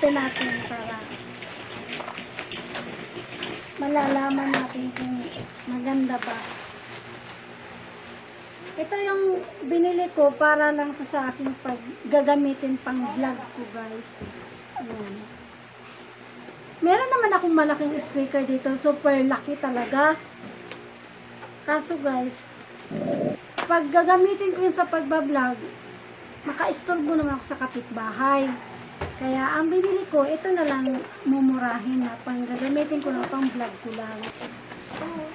i-open natin para malalaman natin kung maganda ba. Ito yung binili ko para lang to sa aking gagamitin pang vlog ko, guys. Ayan. Meron naman akong malaking speaker dito. Super laki talaga. Kaso, guys, pag gagamitin ko yun sa pagbablog, maka-istorbo naman ako sa kapitbahay. Kaya, ang binili ko, ito na lang mumurahin na pang gagamitin ko lang pang vlog ko lang.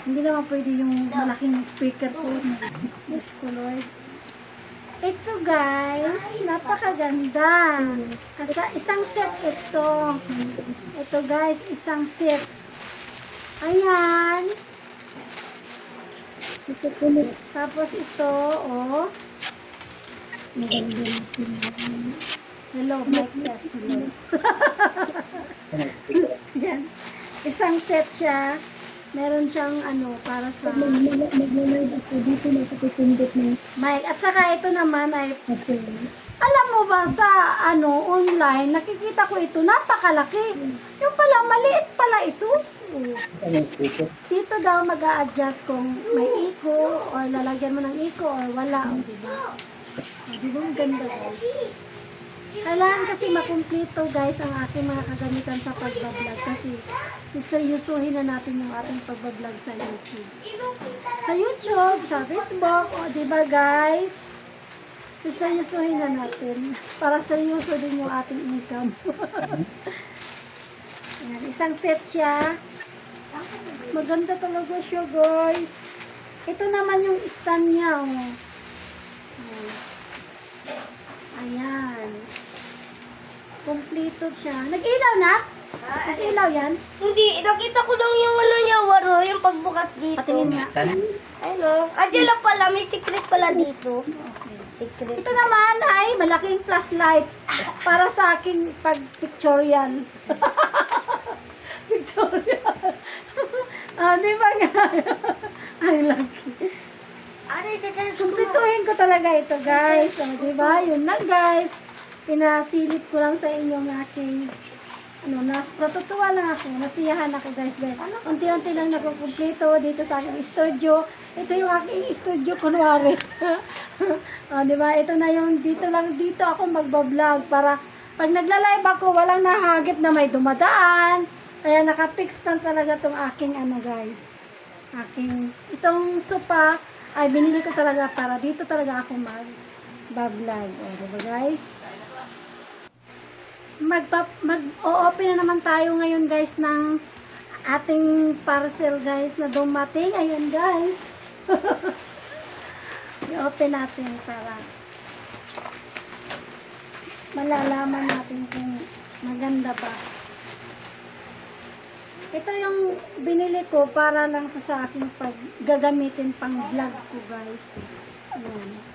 Hindi naman pwede yung malaking speaker ko. Diyos ko, Lord. Ito, guys, napakaganda. Kasi isang set ito. Ito, guys, isang set. Ayan. Tapos ito, oh. Hello, mic test. Hello. Yan. Isang set siya. Meron siyang ano, para sa dito na kapitindot ng mic. At saka ito naman ay, alam mo ba sa ano, online, nakikita ko ito, napakalaki. Yung pala, maliit pala ito. Dito daw mag-a-adjust kung may eco, or lalagyan mo ng eco, or wala. O, diba? O, diba ang ganda, guys? Kailangan kasi makumpleto, guys, ang ating mga kagamitan sa pagbablog. Kasi seryosohin na natin yung ating pagbablog sa YouTube. Sa YouTube, sa Facebook, o diba, guys? Seryosohin na natin. Para seryoso din yung ating income. Ayan, isang set siya. Maganda talaga siya, guys. Ito naman yung stand niya, oh. Ayan. Kompleto siya. Nag-ilaw na? Nag-ilaw yan? Hindi, nakita ko lang yung ano niya, Waro, yung pagbukas dito. Patingin nga. Ano? Andiyan lang pala, may secret pala dito. Okay. Secret. Ito naman ay malaking flashlight para sa aking pag-pictorial. Pictorial. Di ba nga? Ay, lucky. Kumpletuhin ko talaga ito, guys. Di ba? Yun lang, guys. Pinasilip ko lang sa inyong aking natutuwa lang ako, nasiyahan ako, guys, dahil unti-unti lang nakukumpleto dito sa aking studio. Ito yung aking studio, kunwari. Diba? Ito na yung dito ako magbablog para pag nagla-live ako, walang nahagip na may dumadaan. Kaya nakapix na talaga itong aking guys. Itong sopa ay binili ko talaga para dito talaga ako magbablog. Diba, guys? Mag-o-open na naman tayo ngayon, guys, ng ating parcel, guys, na dumating. Ayan, guys. I-open natin para malalaman natin kung maganda ba. Ito yung binili ko para lang to sa aking gagamitin pang vlog ko, guys. Ayan.